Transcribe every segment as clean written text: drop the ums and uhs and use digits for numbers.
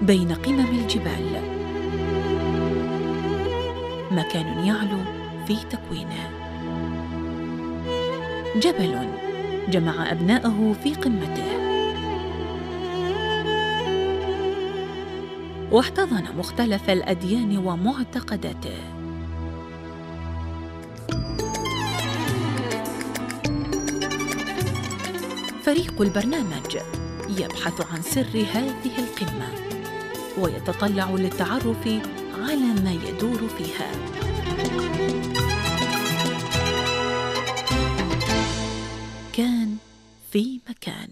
بين قمم الجبال، مكان يعلو في تكوينه، جبل جمع أبناءه في قمته، واحتضن مختلف الأديان ومعتقداته. فريق البرنامج يبحث عن سر هذه القمة ويتطلع للتعرف على ما يدور فيها. كان في مكان.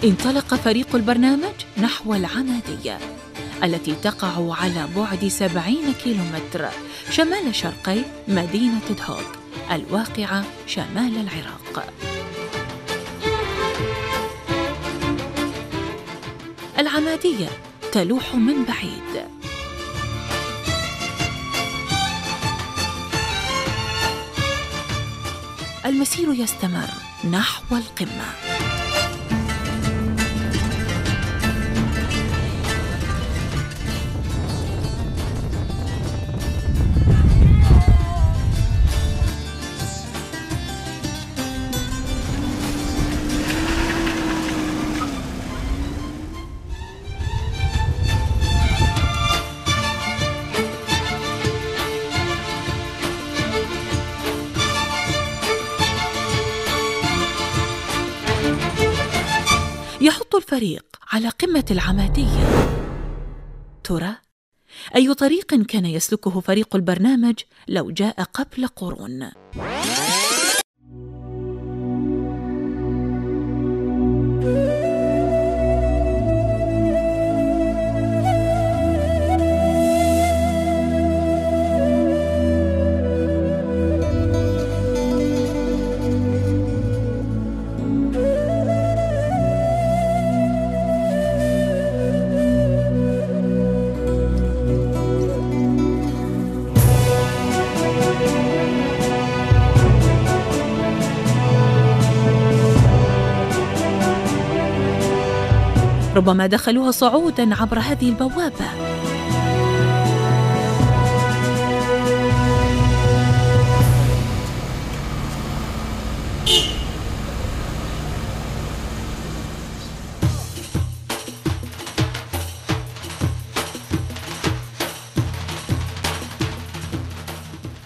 انطلق فريق البرنامج نحو العمادية التي تقع على بعد 70 كيلومتر شمال شرقي مدينة دهوك الواقعة شمال العراق. العمادية تلوح من بعيد، المسير يستمر نحو القمة. يحط الفريق على قمة العمادية. ترى أي طريق كان يسلكه فريق البرنامج لو جاء قبل قرون؟ ربما دخلوها صعوداً عبر هذه البوابة.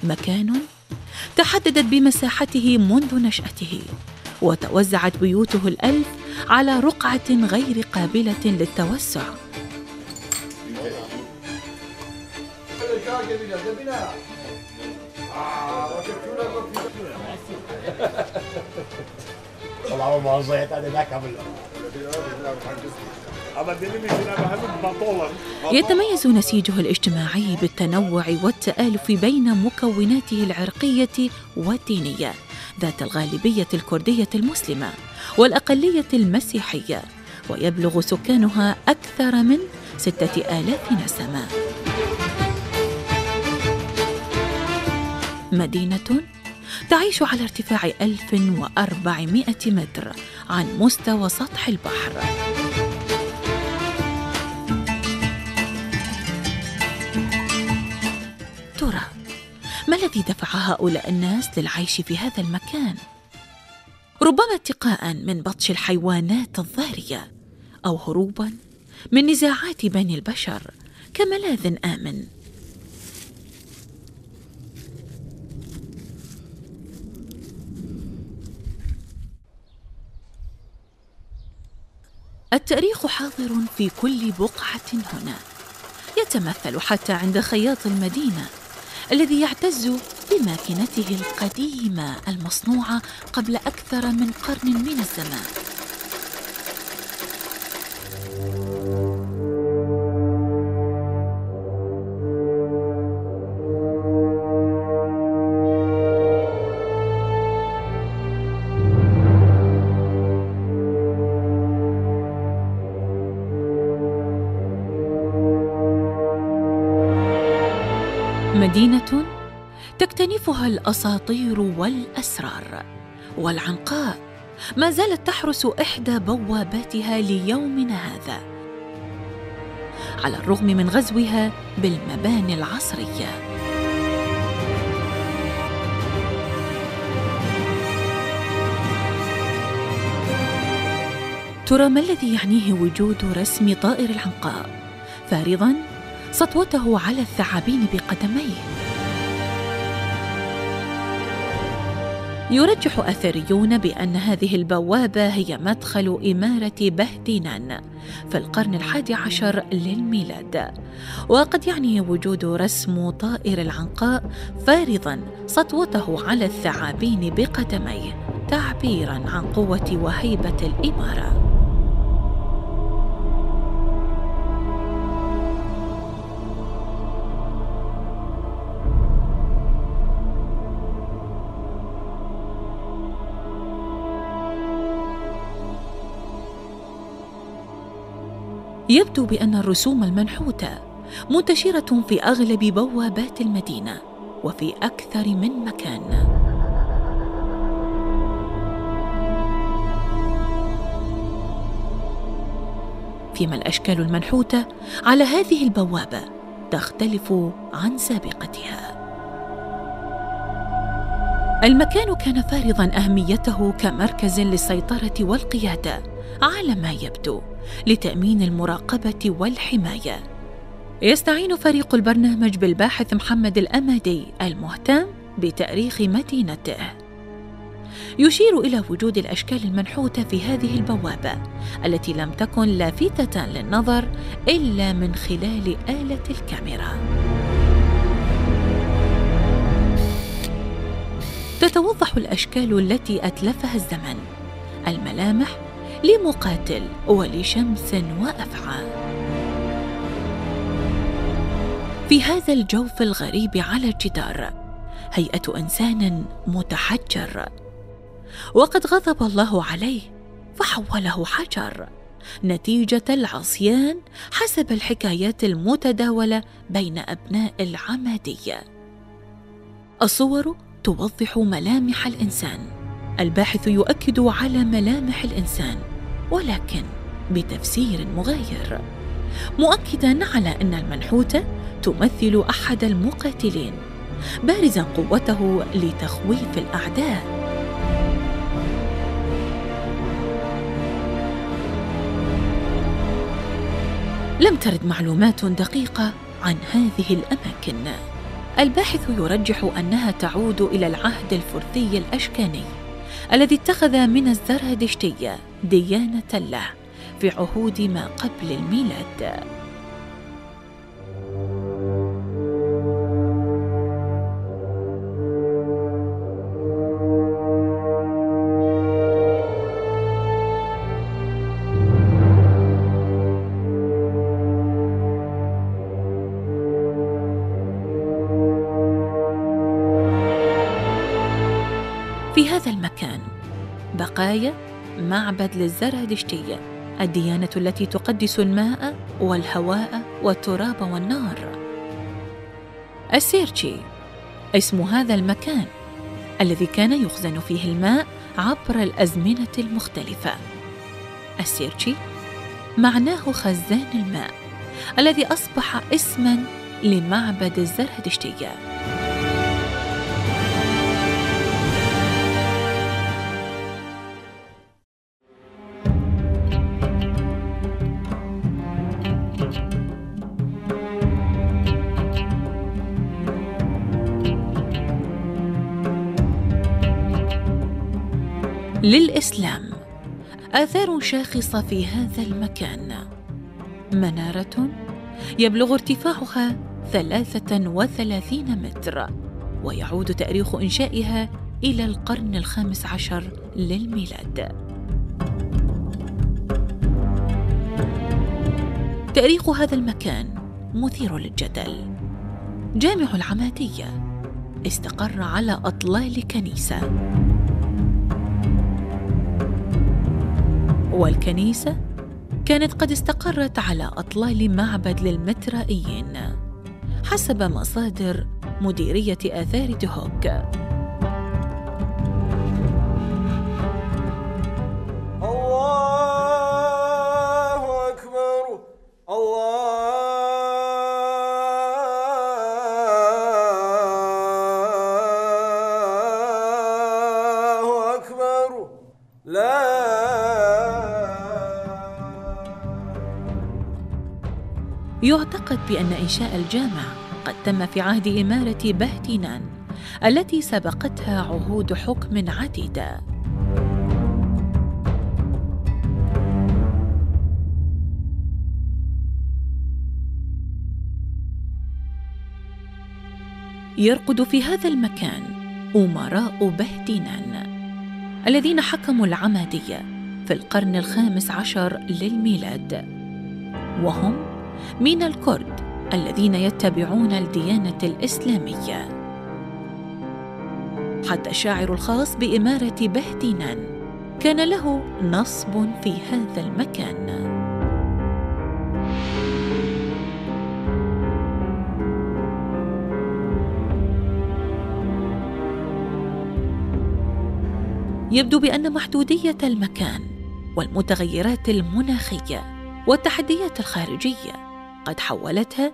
مكان تحددت بمساحته منذ نشأته، وتوزعت بيوته الألف على رقعة غير قابلة للتوسع. يتميز نسيجه الاجتماعي بالتنوع والتآلف بين مكوناته العرقية والدينية، ذات الغالبية الكردية المسلمة والأقلية المسيحية، ويبلغ سكانها أكثر من 6000 نسمة. مدينة تعيش على ارتفاع 1400 متر عن مستوى سطح البحر. ترى ما الذي دفع هؤلاء الناس للعيش في هذا المكان؟ ربما اتقاء من بطش الحيوانات الضارية، أو هروبا من نزاعات بين البشر كملاذ آمن. التاريخ حاضر في كل بقعة هنا، يتمثل حتى عند خياط المدينة الذي يعتز بماكنته القديمة المصنوعة قبل أكثر من قرن من الزمان. مدينة تكتنفها الأساطير والأسرار، والعنقاء ما زالت تحرس إحدى بواباتها ليومنا هذا، على الرغم من غزوها بالمباني العصرية. ترى ما الذي يعنيه وجود رسم طائر العنقاء فارضاً سطوته على الثعابين بقدميه؟ يرجح أثريون بأن هذه البوابة هي مدخل إمارة بهدينان في القرن 11 للميلاد، وقد يعني وجود رسم طائر العنقاء فارضاً سطوته على الثعابين بقدميه تعبيراً عن قوة وهيبة الإمارة. يبدو بأن الرسوم المنحوتة منتشرة في أغلب بوابات المدينة وفي أكثر من مكان. فيما الأشكال المنحوتة على هذه البوابة تختلف عن سابقتها. المكان كان فارضاً أهميته كمركز للسيطرة والقيادة على ما يبدو لتأمين المراقبة والحماية. يستعين فريق البرنامج بالباحث محمد الأمدي المهتم بتاريخ مدينته. يشير إلى وجود الأشكال المنحوتة في هذه البوابة التي لم تكن لافتة للنظر إلا من خلال آلة الكاميرا. تتوضح الأشكال التي أتلفها الزمن، الملامح لمقاتل ولشمس وأفعى. في هذا الجوف الغريب على الجدار هيئة إنسان متحجر، وقد غضب الله عليه فحوله حجر نتيجة العصيان حسب الحكايات المتداولة بين أبناء العمادية. الصور توضح ملامح الإنسان، الباحث يؤكد على ملامح الإنسان ولكن بتفسير مغاير، مؤكداً على أن المنحوتة تمثل أحد المقاتلين بارزاً قوته لتخويف الأعداء. لم ترد معلومات دقيقة عن هذه الأماكن. الباحث يرجح أنها تعود إلى العهد الفرثي الأشكاني الذي اتخذ من الزرادشتية ديانة له في عهود ما قبل الميلاد. في هذا المكان بقايا معبد للزرادشتية، الديانة التي تقدس الماء والهواء والتراب والنار. السيرتشي اسم هذا المكان الذي كان يخزن فيه الماء عبر الأزمنة المختلفة. السيرتشي معناه خزان الماء الذي أصبح اسماً لمعبد الزرادشتية. للإسلام آثار شاخصة في هذا المكان، منارة يبلغ ارتفاعها 33 متر، ويعود تاريخ إنشائها إلى القرن 15 للميلاد. تاريخ هذا المكان مثير للجدل. جامع العمادية استقر على أطلال كنيسة، والكنيسة كانت قد استقرت على أطلال معبد للمترائيين حسب مصادر مديرية آثار دهوك. الله أكبر، الله أكبر، لا. يعتقد بأن إنشاء الجامع قد تم في عهد إمارة بهتينان التي سبقتها عهود حكم عديدة. يرقد في هذا المكان أمراء بهتينان الذين حكموا العمادية في القرن 15 للميلاد، وهم من الكرد الذين يتبعون الديانة الإسلامية. حتى الشاعر الخاص بإمارة بهتينان كان له نصب في هذا المكان. يبدو بأن محدودية المكان والمتغيرات المناخية والتحديات الخارجية قد حولتها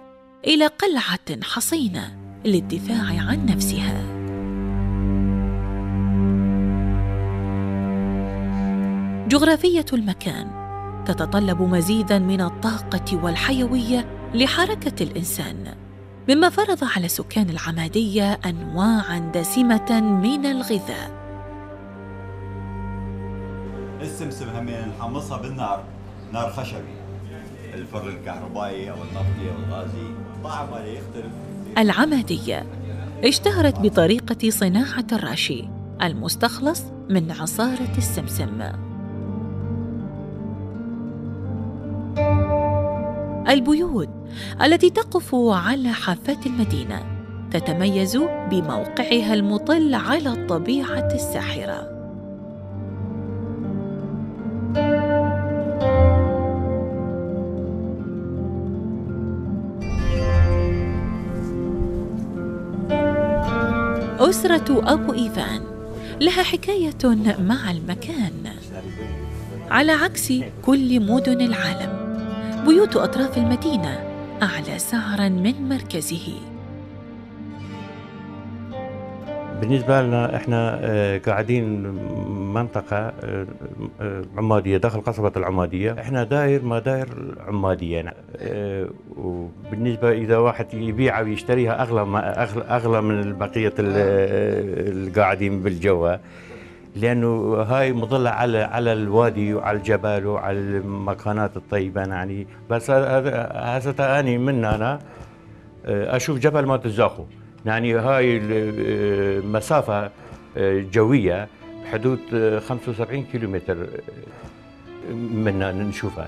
إلى قلعة حصينة للدفاع عن نفسها. جغرافية المكان تتطلب مزيداً من الطاقة والحيوية لحركة الإنسان، مما فرض على سكان العمادية أنواعاً دسمة من الغذاء. السمسم همين نحمصها بالنار، نار خشبي. الفرن الكهربائي أو النفطي أو الغازي طعمه يختلف. العمادية اشتهرت بطريقة صناعة الراشي المستخلص من عصارة السمسم. البيوت التي تقف على حافات المدينة تتميز بموقعها المطل على الطبيعة الساحرة. أسرة أبو إيفان لها حكاية مع المكان. على عكس كل مدن العالم، بيوت أطراف المدينة أعلى سعراً من مركزه. بالنسبة لنا إحنا قاعدين منطقة عمادية داخل قصبة العمادية. إحنا داير ما داير عمادية، وبالنسبة إذا واحد يبيع ويشتريها أغلى من بقية القاعدين بالجوة، لأنه هاي مظلة على الوادي وعلى الجبال وعلى المكانات الطيبة يعني. بس هسه أنا من أنا أشوف جبل ما تزاخو يعني. هاي المسافة جوية بحدود 75 كيلومتر منا نشوفها.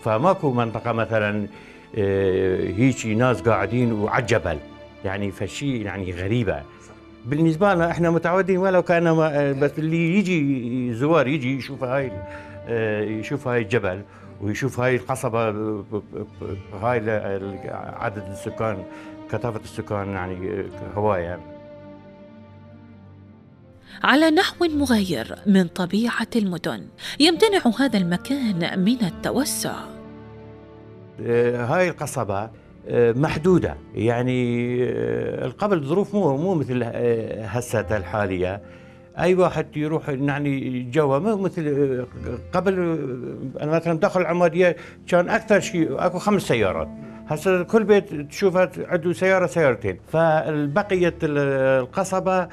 فماكو منطقة مثلا هيجي ناس قاعدين وعلى الجبل يعني، فشي يعني غريبة بالنسبة لنا. احنا متعودين ولو كان بس اللي يجي زوار يجي يشوف هاي الجبل ويشوف هاي القصبة، هاي عدد السكان، كثافة السكان يعني هواية. على نحو مغاير من طبيعة المدن، يمتنع هذا المكان من التوسع. هاي القصبة محدودة يعني. قبل ظروف مو مثل هسه الحالية. أي واحد يروح يعني جوا مو مثل قبل. أنا مثلا داخل العمادية كان أكثر شيء أكو 5 سيارات، هسه كل بيت تشوفها عنده سيارة سيارتين. فالبقية القصبة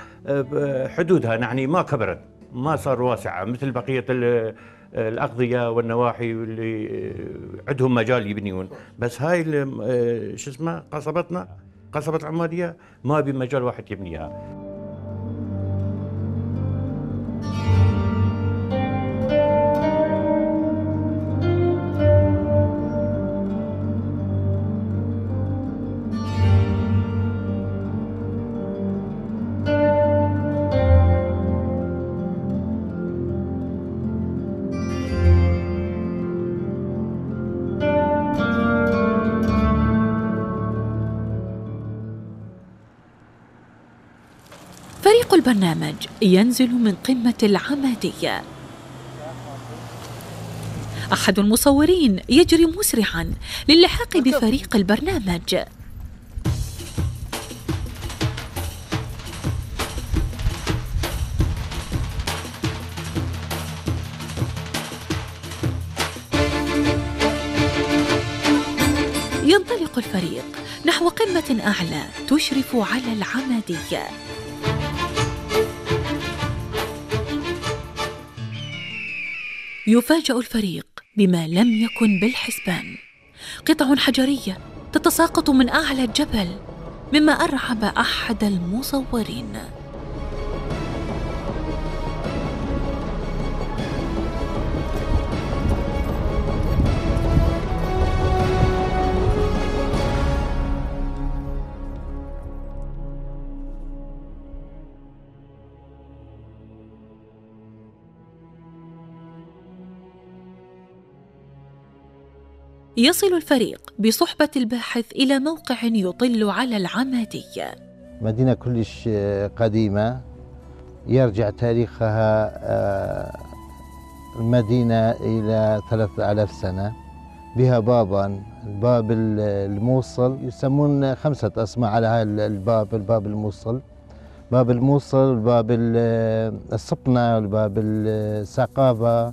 حدودها يعني ما كبرت، ما صار واسعة مثل بقية الأقضية والنواحي واللي عندهم مجال يبنيون. بس هاي شو اسمه قصبتنا، قصبة العمادية ما بمجال واحد يبنيها. فريق البرنامج ينزل من قمة العمادية. أحد المصورين يجري مسرعاً للحاق بفريق البرنامج. ينطلق الفريق نحو قمة أعلى تشرف على العمادية. يفاجأ الفريق بما لم يكن بالحسبان، قطع حجرية تتساقط من أعلى الجبل، مما أرعب أحد المصورين. يصل الفريق بصحبة الباحث إلى موقع يطل على العمادية. مدينة كلش قديمة، يرجع تاريخها المدينة إلى 3000 سنة. بها بابان، الباب الموصل يسمون 5 أسماء على هذا الباب الموصل: باب الموصل، الباب السطنة، والباب السقافة،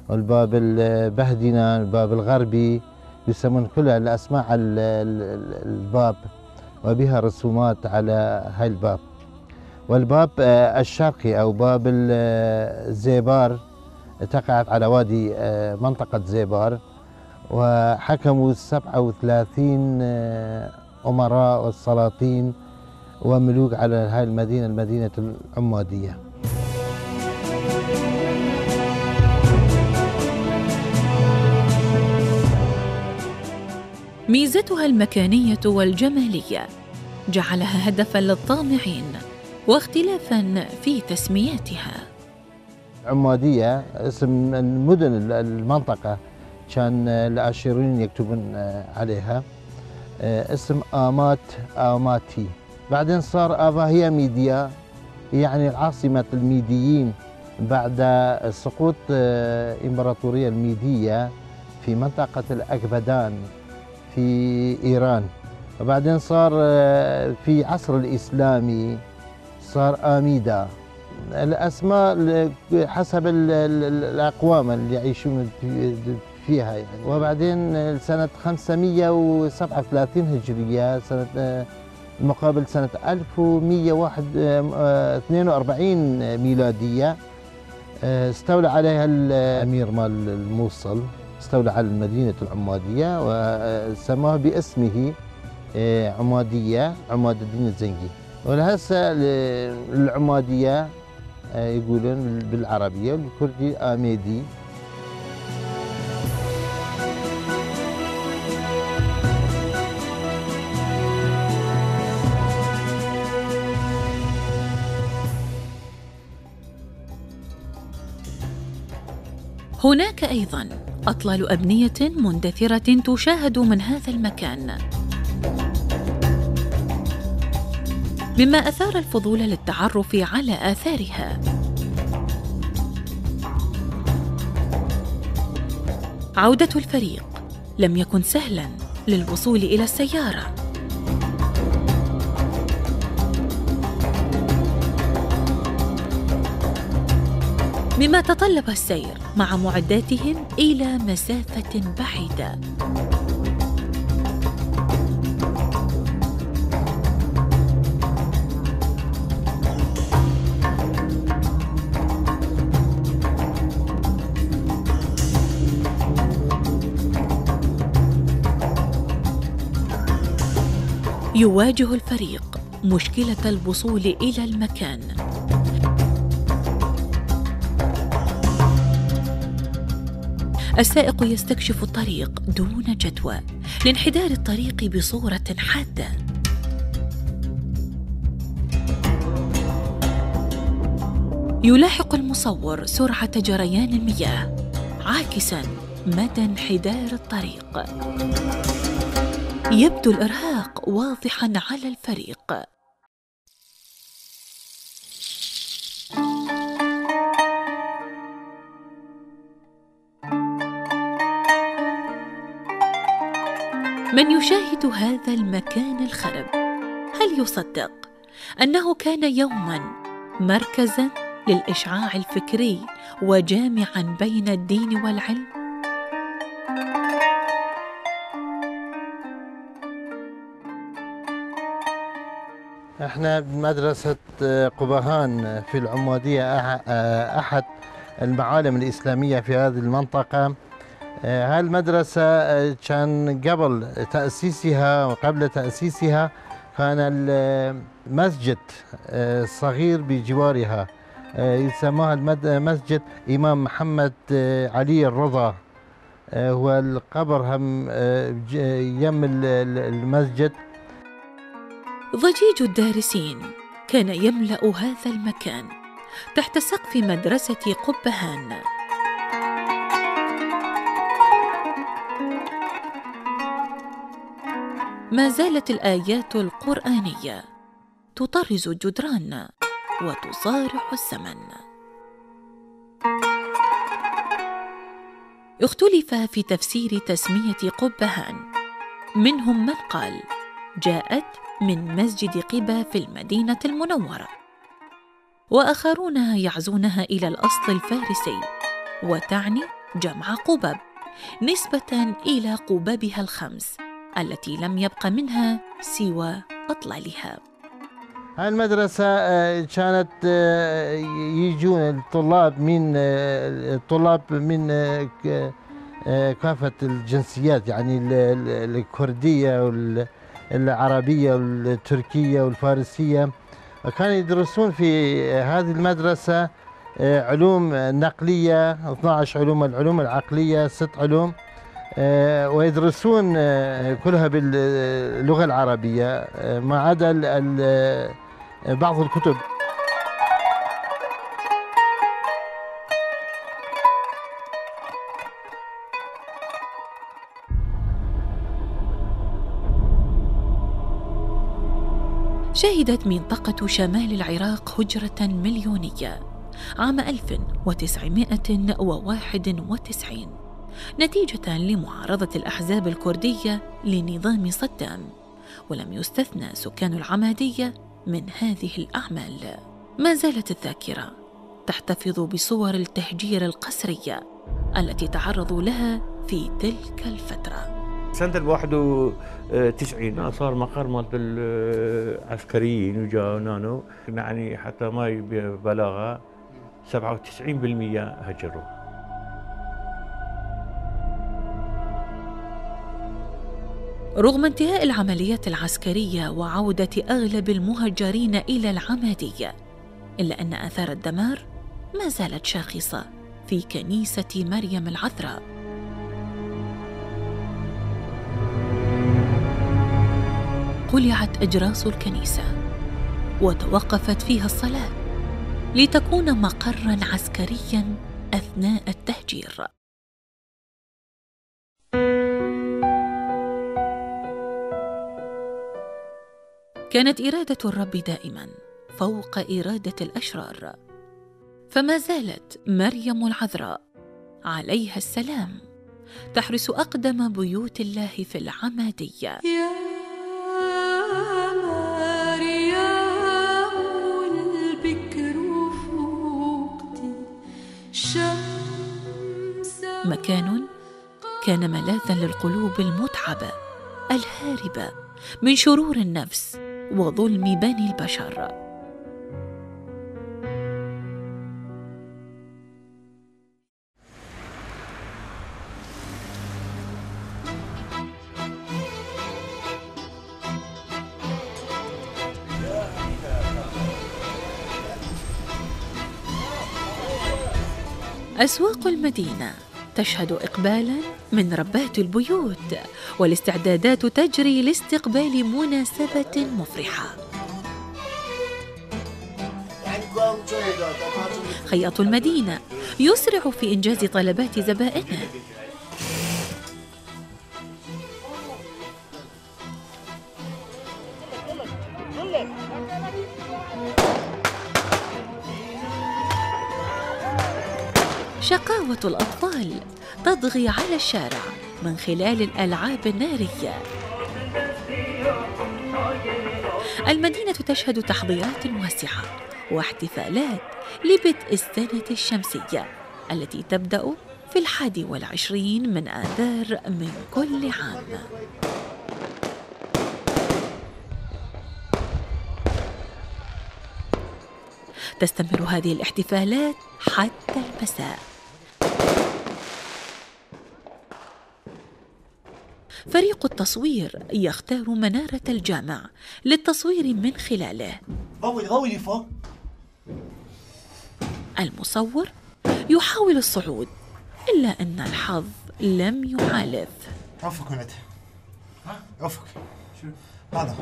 والباب البهدنة، الباب الغربي، يسمون كلها الأسماء على الباب، وبها رسومات على هاي الباب. والباب الشرقي أو باب الزيبار تقعت على وادي منطقة زيبار، وحكموا 37 أمراء والسلاطين وملوك على هاي المدينة العمادية. ميزتها المكانية والجمالية جعلها هدفاً للطامعين، واختلافاً في تسميتها. عمادية اسم المدن المنطقة، كان الآشوريين يكتبون عليها اسم آماتي. بعدين صار آباهية ميديا، يعني عاصمة الميديين بعد سقوط إمبراطورية الميدية في منطقة الأكبدان في إيران. وبعدين صار في عصر الإسلامي صار آميدا. الأسماء حسب الأقوام اللي يعيشون فيها يعني. وبعدين سنة 537 هجرية، سنة مقابل سنة 1142 ميلادية، استولى عليها الأمير مال الموصل، استولى على المدينة العمادية وسماها باسمه عمادية، عماد الدين الزنجي. ولهسه العمادية يقولون بالعربية والكردي آميدي. هناك أيضاً أطلال أبنية مندثرة تشاهد من هذا المكان، مما أثار الفضول للتعرف على آثارها. عودة الفريق لم يكن سهلاً للوصول إلى السيارة، مما تطلب السير مع معداتهم إلى مسافة بعيدة. يواجه الفريق مشكلة الوصول إلى المكان. السائق يستكشف الطريق دون جدوى لانحدار الطريق بصورة حادة. يلاحق المصور سرعة جريان المياه عاكساً مدى انحدار الطريق. يبدو الإرهاق واضحاً على الفريق. من يشاهد هذا المكان الخرب هل يصدق أنه كان يوماً مركزاً للإشعاع الفكري وجامعاً بين الدين والعلم؟ احنا بمدرسة قبهان في العمادية أحد المعالم الإسلامية في هذه المنطقة. هالمدرسة كان قبل تأسيسها وقبل تأسيسها كان المسجد صغير بجوارها يسمى مسجد إمام محمد علي الرضا، هو القبر هم يم المسجد. ضجيج الدارسين كان يملأ هذا المكان تحت سقف مدرسة قبهان. ما زالت الآيات القرآنية تطرز الجدران وتصارح الزمن. اختلف في تفسير تسمية قبهان، منهم من قال جاءت من مسجد قبة في المدينة المنورة، وآخرون يعزونها إلى الأصل الفارسي وتعني جمع قبب نسبة إلى قببها الخمس التي لم يبق منها سوى أطلالها. المدرسة كانت يجون الطلاب من كافة الجنسيات، يعني الكردية والعربية والتركية والفارسية، وكانوا يدرسون في هذه المدرسة علوم نقلية 12 علوم، العلوم العقلية 6 علوم، ويدرسون كلها باللغة العربية ما عدا بعض الكتب. شهدت منطقة شمال العراق هجرة مليونية عام 1991 نتيجة لمعارضة الأحزاب الكردية لنظام صدام، ولم يستثنى سكان العمادية من هذه الأعمال. ما زالت الذاكرة تحتفظ بصور التهجير القسرية التي تعرضوا لها في تلك الفترة. سنة 91 صار مقر مالت العسكريين وجاءوا نانو، يعني حتى ما ببلاغة 97% هجروا. رغم انتهاء العمليات العسكرية وعودة أغلب المهجرين إلى العمادية، إلا أن آثار الدمار ما زالت شاخصة في كنيسة مريم العذراء. قلعت أجراس الكنيسة وتوقفت فيها الصلاة لتكون مقراً عسكرياً أثناء التهجير. كانت إرادة الرب دائماً فوق إرادة الأشرار، فما زالت مريم العذراء عليها السلام تحرس أقدم بيوت الله في العمادية. يا مريم البكر فوقتي شمس، مكان كان ملاذاً للقلوب المتعبة الهاربة من شرور النفس وظلم بني البشر. أسواق المدينة تشهد إقبالاً من ربات البيوت، والاستعدادات تجري لاستقبال مناسبة مفرحة. خياط المدينة يسرع في إنجاز طلبات زبائنه. شقاوة الأطفال تضغي على الشارع من خلال الألعاب النارية المدينة تشهد تحضيرات واسعة واحتفالات لبدء السنة الشمسية التي تبدأ في 21 من آذار من كل عام. تستمر هذه الاحتفالات حتى المساء. فريق التصوير يختار منارة الجامع للتصوير من خلاله. غولي فوق. المصور يحاول الصعود إلا أن الحظ لم يحالف. رفق ولد. رفق. شو هذا؟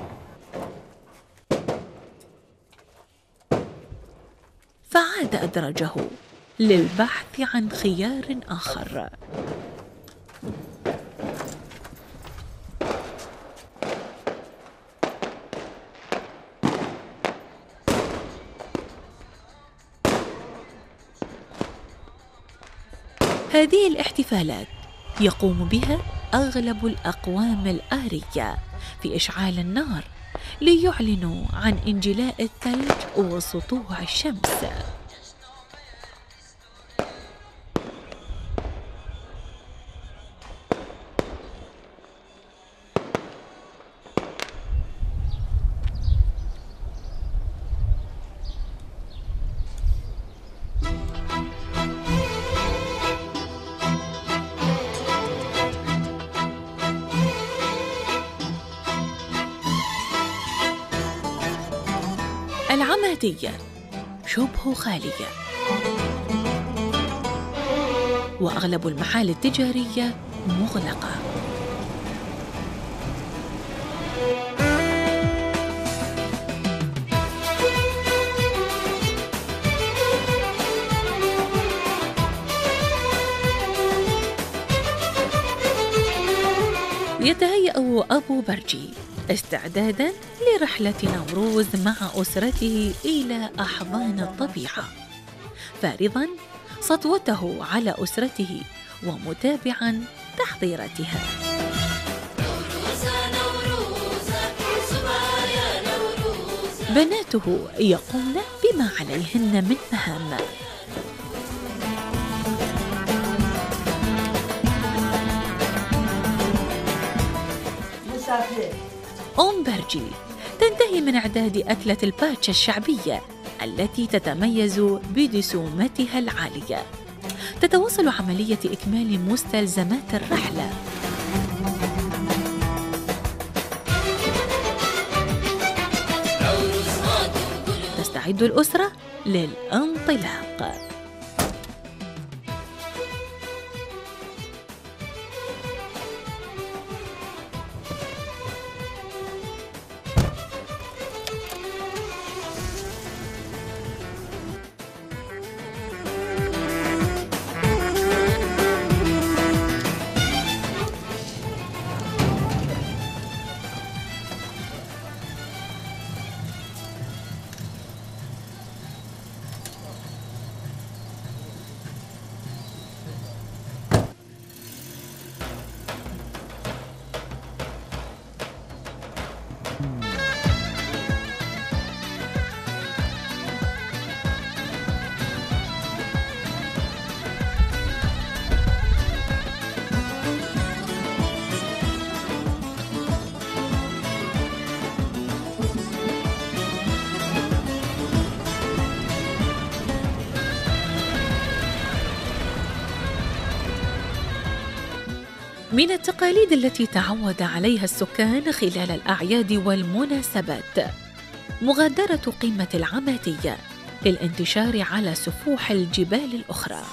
فعاد أدرجه للبحث عن خيار آخر. هذه الاحتفالات يقوم بها أغلب الأقوام الآرية في إشعال النار ليعلنوا عن انجلاء الثلج وسطوع الشمس. العمادية شبه خالية، وأغلب المحال التجارية مغلقة. يتهيأ أبو برجي استعداداً لرحلة نوروز مع أسرته إلى أحضان الطبيعة، فارضاً سطوته على أسرته ومتابعاً تحضيراتها. بناته يقومن بما عليهن من مهام. أم برجي تنتهي من إعداد أكلة الباتشا الشعبية التي تتميز بدسومتها العالية. تتواصل عملية إكمال مستلزمات الرحلة. تستعد الأسرة للانطلاق. من التقاليد التي تعود عليها السكان خلال الأعياد والمناسبات مغادرة قمة العمادية للانتشار على سفوح الجبال الأخرى.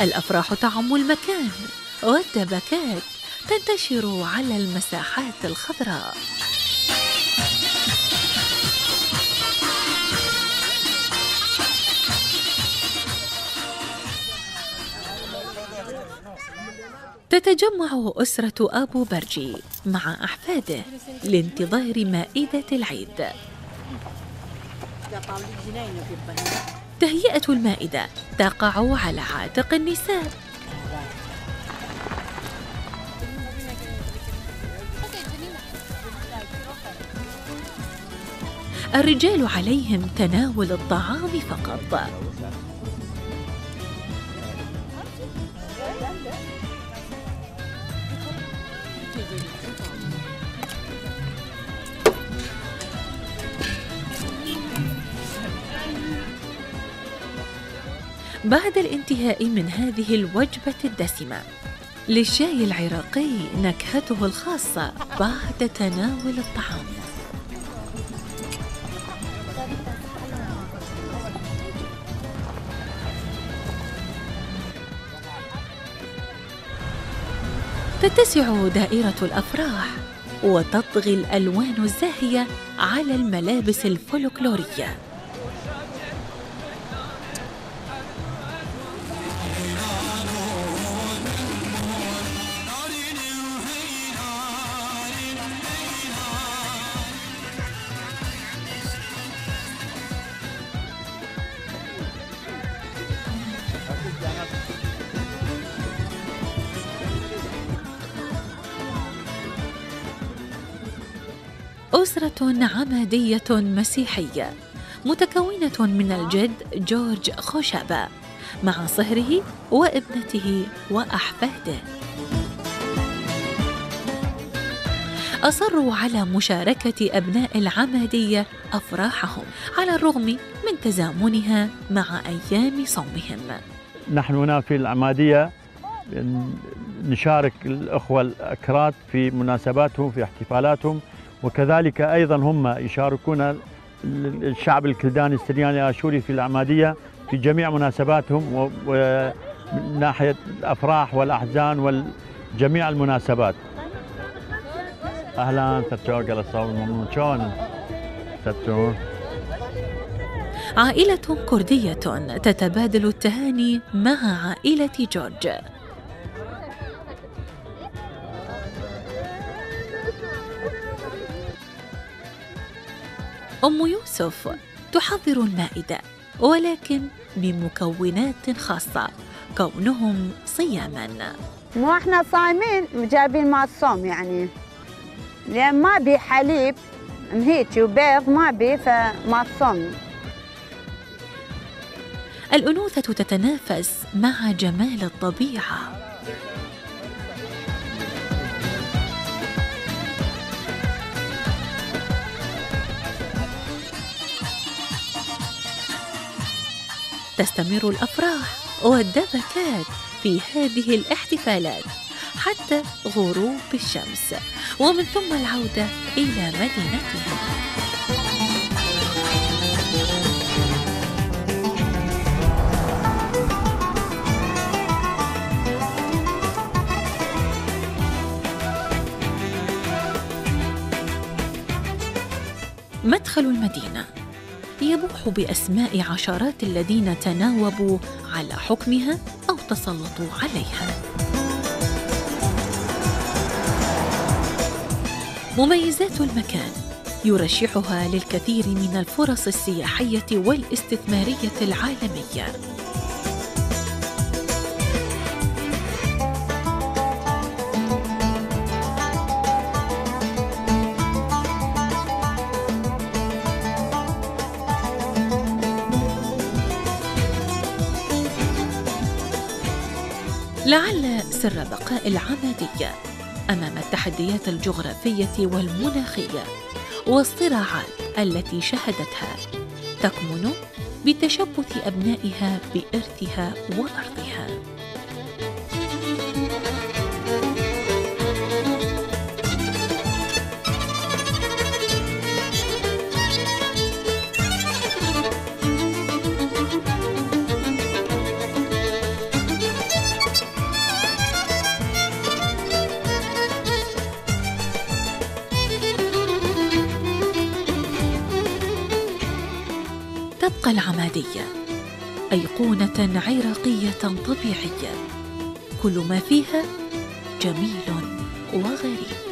الأفراح تعم المكان والدبكات تنتشر على المساحات الخضراء. تتجمع أسرة أبو برجي مع أحفاده لانتظار مائدة العيد. تهيئة المائدة تقع على عاتق النساء. الرجال عليهم تناول الطعام فقط. بعد الانتهاء من هذه الوجبة الدسمة، للشاي العراقي نكهته الخاصة بعد تناول الطعام. تتسع دائرة الأفراح وتطغي الألوان الزاهية على الملابس الفولكلورية. أسرة عمادية مسيحية متكونة من الجد جورج خوشابة مع صهره وابنته وأحفاده. أصروا على مشاركة أبناء العمادية أفراحهم على الرغم من تزامنها مع أيام صومهم. نحن هنا في العمادية نشارك الأخوة الأكراد في مناسباتهم في احتفالاتهم، وكذلك أيضا هم يشاركون الشعب الكلداني السرياني الآشوري في العمادية في جميع مناسباتهم ومن ناحية الأفراح والأحزان وجميع المناسبات. أهلا تتشوق الصوم ممنون شلون تتشوق. عائلة كردية تتبادل التهاني مع عائلة جورج. أم يوسف تحضر المائدة ولكن بمكونات خاصة كونهم صياما. مو احنا صايمين جايبين مال الصوم يعني، لأن ما بي حليب هيك وبيض ما بي فمال الصوم. الأنوثة تتنافس مع جمال الطبيعة. تستمر الأفراح والدبكات في هذه الاحتفالات حتى غروب الشمس ومن ثم العودة إلى مدينتهم. مدخل المدينة يبوح بأسماء عشرات الذين تناوبوا على حكمها أو تسلطوا عليها. مميزات المكان يرشحها للكثير من الفرص السياحية والاستثمارية العالمية. لعل سر بقاء العمادية أمام التحديات الجغرافية والمناخية والصراعات التي شهدتها تكمن بتشبث أبنائها بإرثها وأرضها. تبقى العمادية أيقونة عراقية طبيعية كل ما فيها جميل وغريب.